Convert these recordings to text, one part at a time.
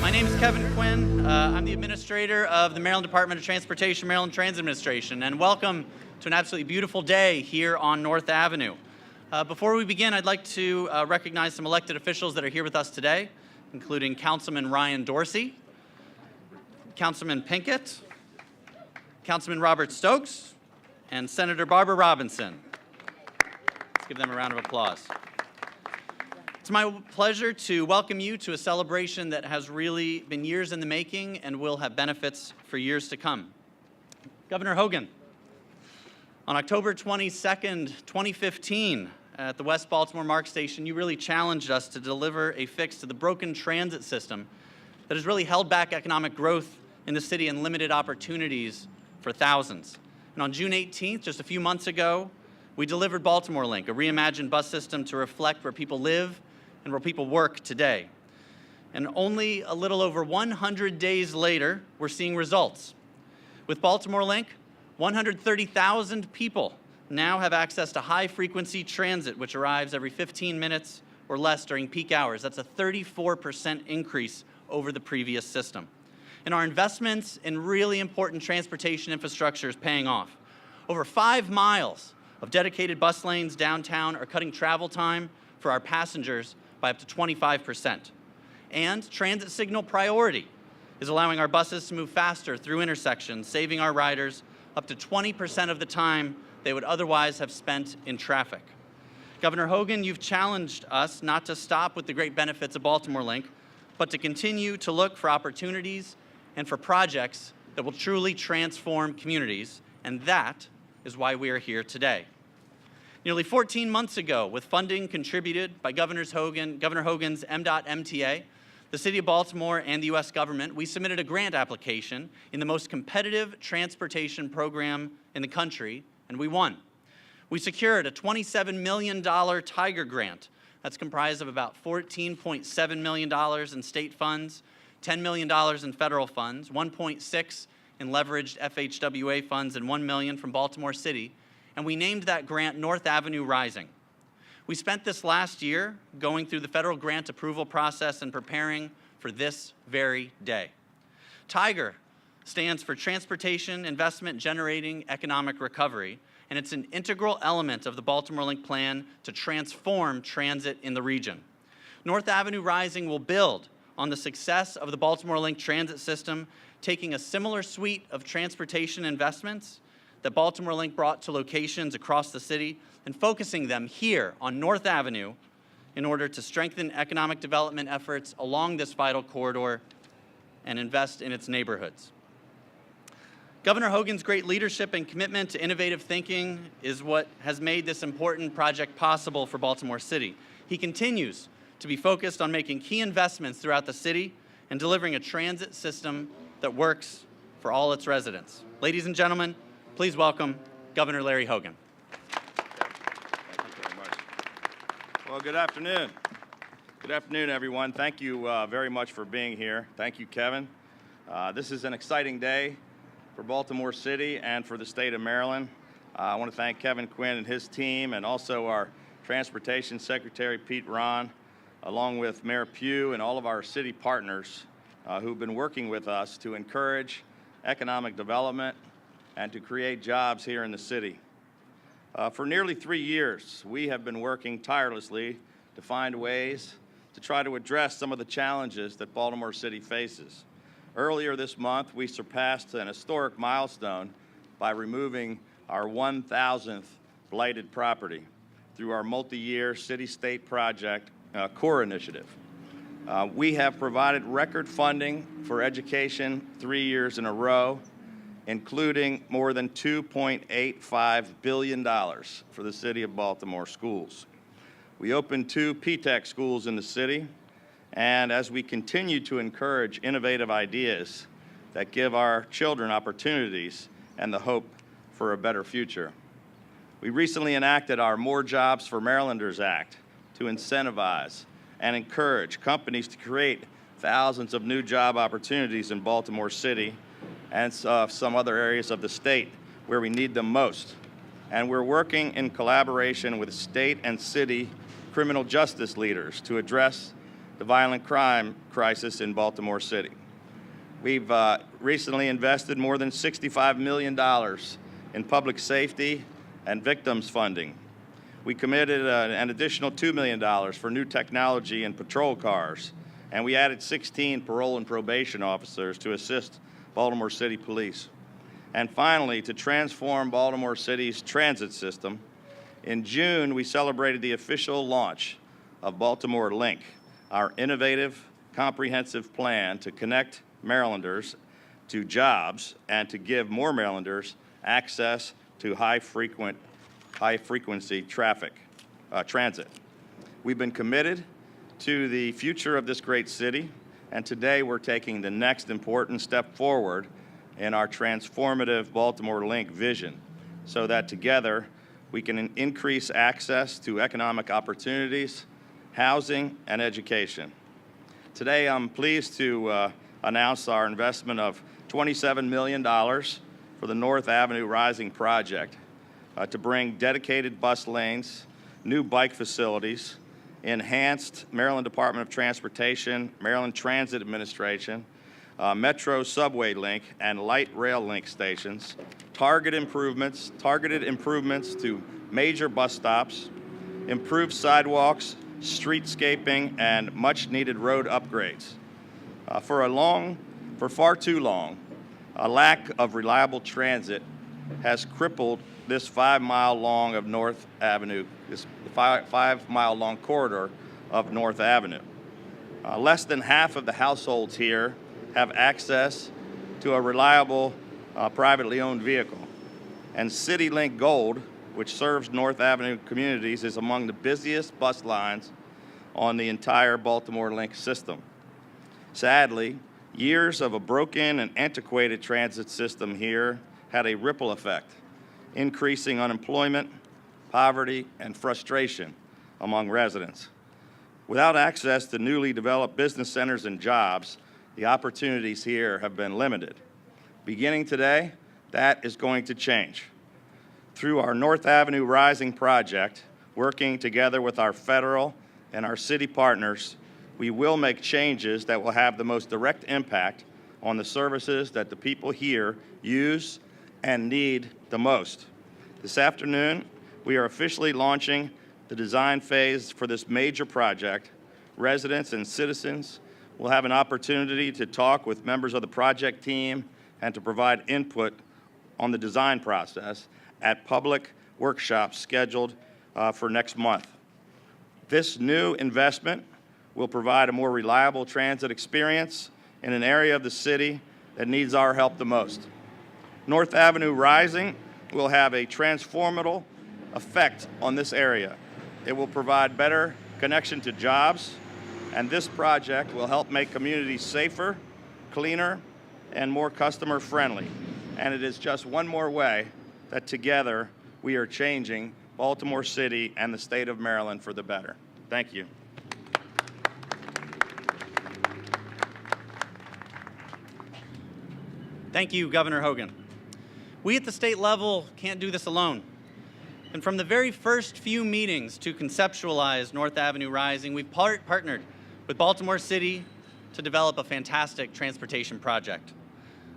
My name is Kevin Quinn. I'm the administrator of the Maryland Department of Transportation, Maryland Transit Administration, and welcome to an absolutely beautiful day here on North Avenue. Before we begin, I'd like to recognize some elected officials that are here with us today, including Councilman Ryan Dorsey, Councilman Pinkett, Councilman Robert Stokes, and Senator Barbara Robinson. Let's give them a round of applause. It's my pleasure to welcome you to a celebration that has really been years in the making and will have benefits for years to come. Governor Hogan, on October 22nd, 2015, at the West Baltimore MARC station, you really challenged us to deliver a fix to the broken transit system that has really held back economic growth in the city and limited opportunities for thousands. And on June 18th, just a few months ago, we delivered Baltimore Link, a reimagined bus system to reflect where people live and where people work today. And only a little over 100 days later, we're seeing results. With Baltimore Link, 130,000 people now have access to high-frequency transit, which arrives every 15 minutes or less during peak hours. That's a 34% increase over the previous system. And our investments in really important transportation infrastructure is paying off. Over 5 miles of dedicated bus lanes downtown are cutting travel time for our passengers by up to 25%. And transit signal priority is allowing our buses to move faster through intersections, saving our riders up to 20% of the time they would otherwise have spent in traffic. Governor Hogan, you've challenged us not to stop with the great benefits of Baltimore Link, but to continue to look for opportunities and for projects that will truly transform communities, and that is why we are here today. Nearly 14 months ago, with funding contributed by Governor Hogan's MDOT MTA, the City of Baltimore and the U.S. government, we submitted a grant application in the most competitive transportation program in the country, and we won. We secured a $27 million Tiger grant that's comprised of about $14.7 million in state funds, $10 million in federal funds, $1.6 in leveraged FHWA funds, and $1 million from Baltimore City, and we named that grant North Avenue Rising. We spent this last year going through the federal grant approval process and preparing for this very day. TIGER stands for Transportation Investment Generating Economic Recovery, and it's an integral element of the Baltimore Link plan to transform transit in the region. North Avenue Rising will build on the success of the Baltimore Link transit system, taking a similar suite of transportation investments that Baltimore Link brought to locations across the city and focusing them here on North Avenue in order to strengthen economic development efforts along this vital corridor and invest in its neighborhoods. Governor Hogan's great leadership and commitment to innovative thinking is what has made this important project possible for Baltimore City. He continues to be focused on making key investments throughout the city and delivering a transit system that works for all its residents. Ladies and gentlemen, please welcome Governor Larry Hogan. Thank you very much. Well, good afternoon. Good afternoon, everyone. Thank you very much for being here. Thank you, Kevin. This is an exciting day for Baltimore City and for the state of Maryland. I want to thank Kevin Quinn and his team, and also our Transportation Secretary, Pete Ron, along with Mayor Pugh and all of our city partners who've been working with us to encourage economic development and to create jobs here in the city. For nearly 3 years, we have been working tirelessly to find ways to try to address some of the challenges that Baltimore City faces. Earlier this month, we surpassed an historic milestone by removing our 1,000th blighted property through our multi-year city-state project CORE initiative. We have provided record funding for education 3 years in a row, including more than $2.85 billion for the City of Baltimore schools. We opened 2 P-TECH schools in the city, and as we continue to encourage innovative ideas that give our children opportunities and the hope for a better future. We recently enacted our More Jobs for Marylanders Act to incentivize and encourage companies to create thousands of new job opportunities in Baltimore City and some other areas of the state where we need them most. And we're working in collaboration with state and city criminal justice leaders to address the violent crime crisis in Baltimore City. We've recently invested more than $65 million in public safety and victims funding. We committed an additional $2 million for new technology and patrol cars, and we added 16 parole and probation officers to assist Baltimore City Police. And finally, to transform Baltimore City's transit system, in June we celebrated the official launch of Baltimore Link, our innovative, comprehensive plan to connect Marylanders to jobs and to give more Marylanders access to high-frequency transit. We've been committed to the future of this great city, and today we're taking the next important step forward in our transformative Baltimore Link vision so that together we can increase access to economic opportunities, housing, and education. Today I'm pleased to announce our investment of $27 million for the North Avenue Rising project to bring dedicated bus lanes, new bike facilities, enhanced Maryland Department of Transportation, Maryland Transit Administration, Metro subway link, and light rail link stations, targeted improvements to major bus stops, improved sidewalks, streetscaping, and much-needed road upgrades. For far too long, a lack of reliable transit has crippled this 5-mile long of North Avenue, this 5-mile long corridor of North Avenue. Less than half of the households here have access to a reliable privately owned vehicle. And CityLink Gold, which serves North Avenue communities, is among the busiest bus lines on the entire Baltimore Link system. Sadly, years of a broken and antiquated transit system here had a ripple effect, increasing unemployment, poverty, and frustration among residents. Without access to newly developed business centers and jobs, the opportunities here have been limited. Beginning today, that is going to change. Through our North Avenue Rising project, working together with our federal and our city partners, we will make changes that will have the most direct impact on the services that the people here use and need the most. This afternoon, we are officially launching the design phase for this major project. Residents and citizens will have an opportunity to talk with members of the project team and to provide input on the design process at public workshops scheduled for next month. This new investment will provide a more reliable transit experience in an area of the city that needs our help the most. North Avenue Rising will have a transformative effect on this area. It will provide better connection to jobs, and this project will help make communities safer, cleaner, and more customer-friendly. And it is just one more way that together we are changing Baltimore City and the state of Maryland for the better. Thank you. Thank you, Governor Hogan. We at the state level can't do this alone. And from the very first few meetings to conceptualize North Avenue Rising, we've partnered with Baltimore City to develop a fantastic transportation project.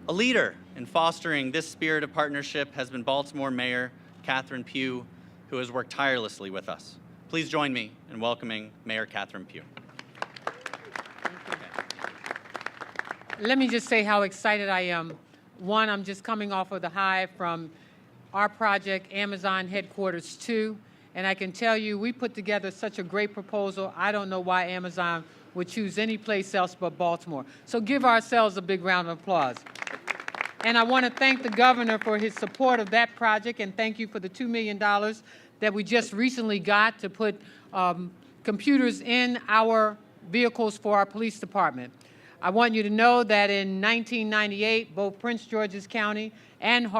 A leader in fostering this spirit of partnership has been Baltimore Mayor Catherine Pugh, who has worked tirelessly with us. Please join me in welcoming Mayor Catherine Pugh. Let me just say how excited I am. One, I'm just coming off of the high from our project, Amazon Headquarters 2, and I can tell you we put together such a great proposal. I don't know why Amazon would choose any place else but Baltimore. So give ourselves a big round of applause. And I want to thank the governor for his support of that project, and thank you for the $2 million that we just recently got to put computers in our vehicles for our police department. I want you to know that in 1998, both Prince George's County and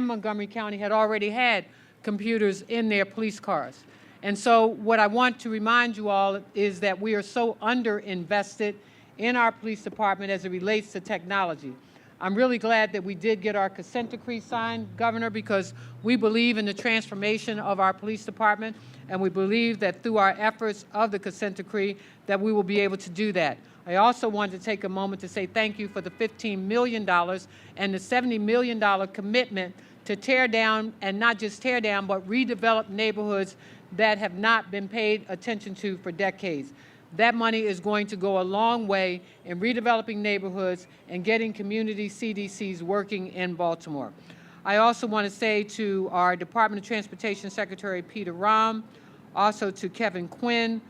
Montgomery County had already had computers in their police cars. And so what I want to remind you all is that we are so underinvested in our police department as it relates to technology. I'm really glad that we did get our consent decree signed, Governor, because we believe in the transformation of our police department, and we believe that through our efforts of the consent decree that we will be able to do that. I also wanted to take a moment to say thank you for the $15 million and the $70 million commitment to tear down, and not just tear down, but redevelop neighborhoods that have not been paid attention to for decades. That money is going to go a long way in redeveloping neighborhoods and getting community CDCs working in Baltimore. I also want to say to our Department of Transportation Secretary Peter Romm, also to Kevin Quinn,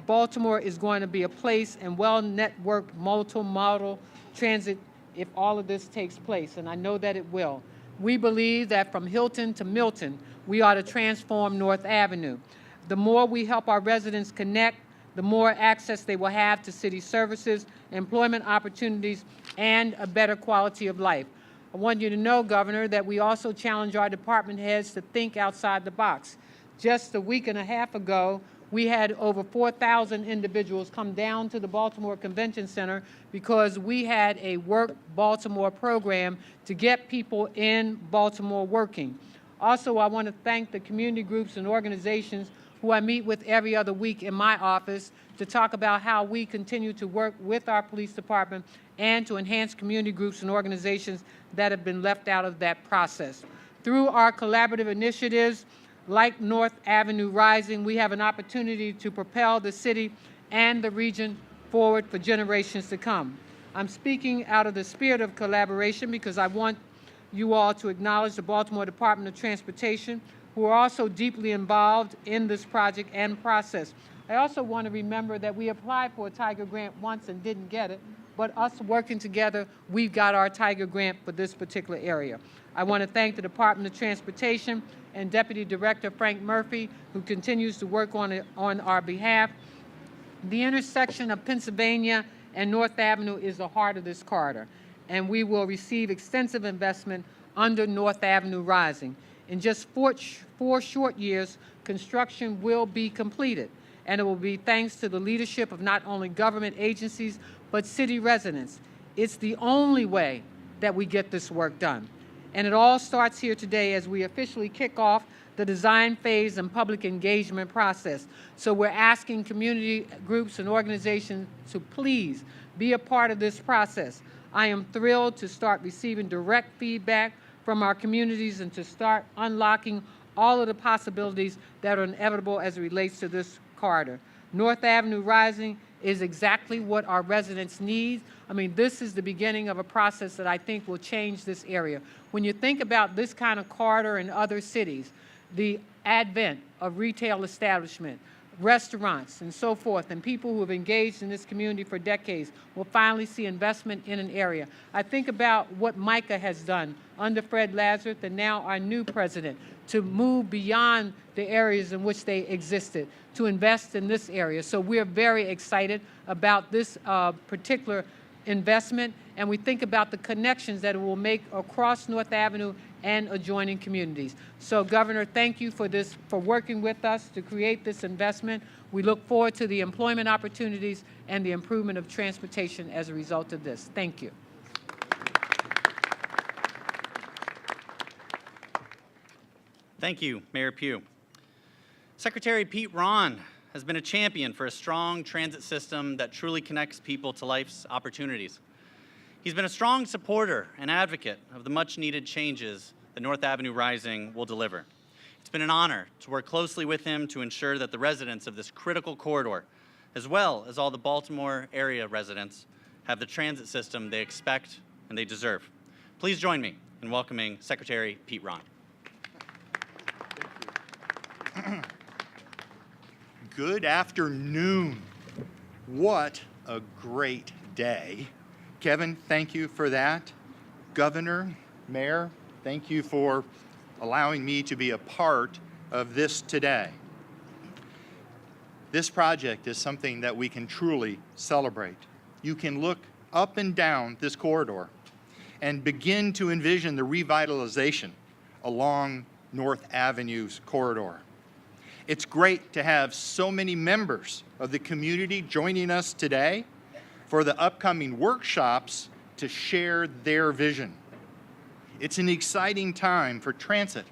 Baltimore is going to be a place and well-networked multi-modal transit if all of this takes place, and I know that it will. We believe that from Hilton to Milton, we ought to transform North Avenue. The more we help our residents connect, the more access they will have to city services, employment opportunities, and a better quality of life. I want you to know, Governor, that we also challenge our department heads to think outside the box. Just a week and a half ago, we had over 4,000 individuals come down to the Baltimore Convention Center because we had a Work Baltimore program to get people in Baltimore working. Also, I want to thank the community groups and organizations who I meet with every other week in my office to talk about how we continue to work with our police department and to enhance community groups and organizations that have been left out of that process. Through our collaborative initiatives, like North Avenue Rising, we have an opportunity to propel the city and the region forward for generations to come. I'm speaking out of the spirit of collaboration because I want you all to acknowledge the Baltimore Department of Transportation, who are also deeply involved in this project and process. I also want to remember that we applied for a Tiger Grant once and didn't get it, but us working together, we've got our Tiger Grant for this particular area. I want to thank the Department of Transportation and Deputy Director Frank Murphy, who continues to work on our behalf. The intersection of Pennsylvania and North Avenue is the heart of this corridor, and we will receive extensive investment under North Avenue Rising. In just four short years, construction will be completed, and it will be thanks to the leadership of not only government agencies, but city residents. It's the only way that we get this work done. And it all starts here today as we officially kick off the design phase and public engagement process. So we're asking community groups and organizations to please be a part of this process. I am thrilled to start receiving direct feedback from our communities and to start unlocking all of the possibilities that are inevitable as it relates to this corridor. North Avenue Rising is exactly what our residents need. I mean, this is the beginning of a process that I think will change this area. When you think about this kind of corridor in other cities, the advent of retail establishment, restaurants and so forth, and people who have engaged in this community for decades will finally see investment in an area. I think about what MICA has done under Fred Lazarus and now our new president to move beyond the areas in which they existed, to invest in this area. So we're very excited about this particular investment, and we think about the connections that it will make across North Avenue and adjoining communities. So, Governor, thank you for this, for working with us to create this investment. We look forward to the employment opportunities and the improvement of transportation as a result of this. Thank you. Thank you, Mayor Pugh. Secretary Pete Rahn has been a champion for a strong transit system that truly connects people to life's opportunities. He's been a strong supporter and advocate of the much-needed changes that North Avenue Rising will deliver. It's been an honor to work closely with him to ensure that the residents of this critical corridor, as well as all the Baltimore area residents, have the transit system they expect and they deserve. Please join me in welcoming Secretary Pete Rahn. Good afternoon. What a great day. Kevin, thank you for that. Governor, Mayor, thank you for allowing me to be a part of this today. This project is something that we can truly celebrate. You can look up and down this corridor and begin to envision the revitalization along North Avenue's corridor. It's great to have so many members of the community joining us today for the upcoming workshops to share their vision. It's an exciting time for transit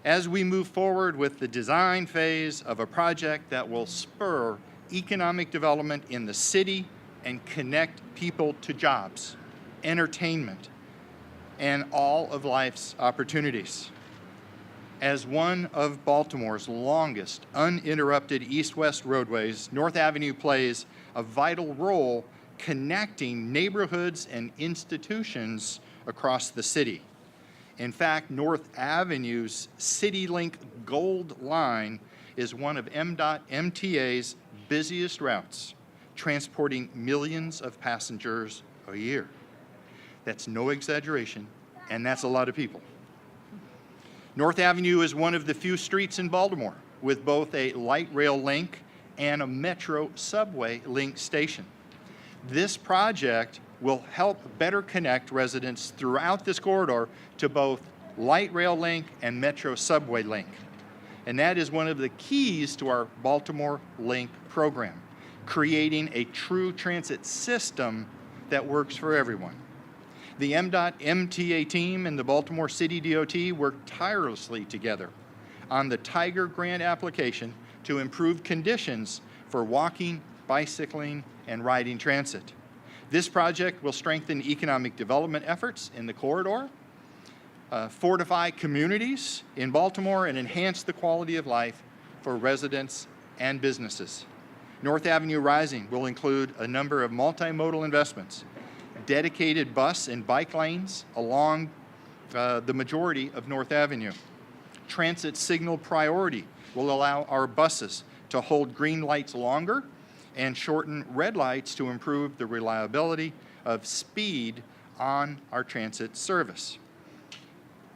as we move forward with the design phase of a project that will spur economic development in the city and connect people to jobs, entertainment, and all of life's opportunities. As one of Baltimore's longest uninterrupted east-west roadways, North Avenue plays a vital role connecting neighborhoods and institutions across the city. In fact, North Avenue's CityLink Gold Line is one of MDOT MTA's busiest routes, transporting millions of passengers a year. That's no exaggeration, and that's a lot of people. North Avenue is one of the few streets in Baltimore with both a light rail link and a metro subway link station. This project will help better connect residents throughout this corridor to both light rail link and metro subway link. And that is one of the keys to our Baltimore Link program, creating a true transit system that works for everyone. The MDOT MTA team and the Baltimore City DOT worked tirelessly together on the Tiger Grant application to improve conditions for walking, bicycling, and riding transit. This project will strengthen economic development efforts in the corridor, fortify communities in Baltimore, and enhance the quality of life for residents and businesses. North Avenue Rising will include a number of multimodal investments, dedicated bus and bike lanes along the majority of North Avenue. Transit signal priority will allow our buses to hold green lights longer and shorten red lights to improve the reliability of speed on our transit service.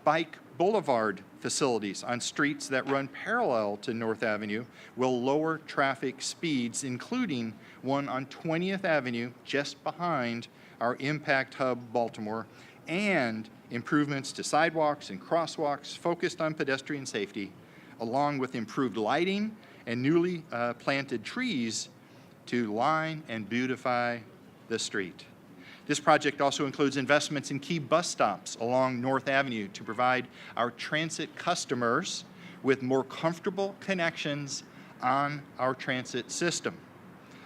Bike boulevard facilities on streets that run parallel to North Avenue will lower traffic speeds, including one on 20th Avenue just behind our Impact Hub Baltimore, and improvements to sidewalks and crosswalks focused on pedestrian safety, along with improved lighting and newly planted trees to line and beautify the street. This project also includes investments in key bus stops along North Avenue to provide our transit customers with more comfortable connections on our transit system.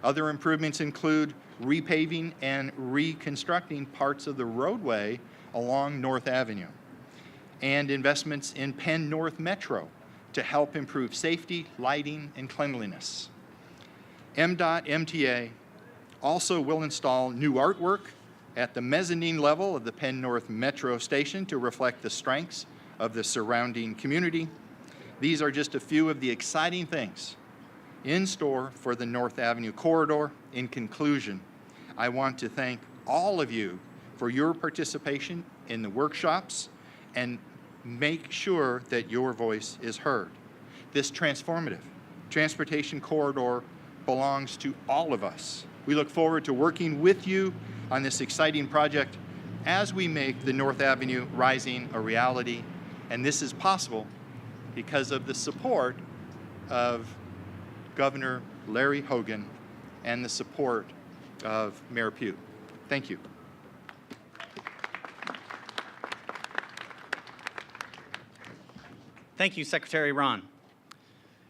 Other improvements include repaving and reconstructing parts of the roadway along North Avenue, and investments in Penn North Metro to help improve safety, lighting, and cleanliness. MDOT MTA also will install new artwork at the mezzanine level of the Penn North Metro station to reflect the strengths of the surrounding community. These are just a few of the exciting things in store for the North Avenue corridor. In conclusion, I want to thank all of you for your participation in the workshops and make sure that your voice is heard. This transformative transportation corridor belongs to all of us. We look forward to working with you on this exciting project as we make the North Avenue Rising a reality. And this is possible because of the support of Governor Larry Hogan and the support of Mayor Pugh. Thank you. Thank you, Secretary Ron.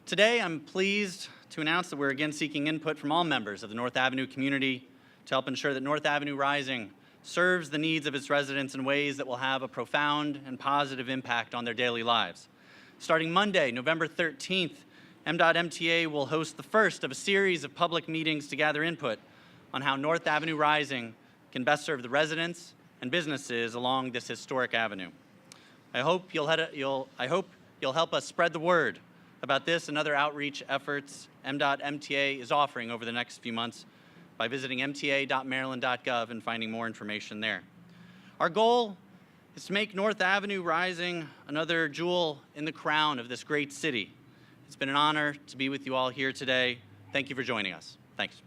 Today, I'm pleased to announce that we're again seeking input from all members of the North Avenue community to help ensure that North Avenue Rising serves the needs of its residents in ways that will have a profound and positive impact on their daily lives. Starting Monday, November 13th, MDOT MTA will host the first of a series of public meetings to gather input on how North Avenue Rising can best serve the residents and businesses along this historic avenue. I hope you'll help us spread the word about this and other outreach efforts MDOT MTA is offering over the next few months by visiting mta.maryland.gov and finding more information there. Our goal is to make North Avenue Rising another jewel in the crown of this great city. It's been an honor to be with you all here today. Thank you for joining us. Thanks.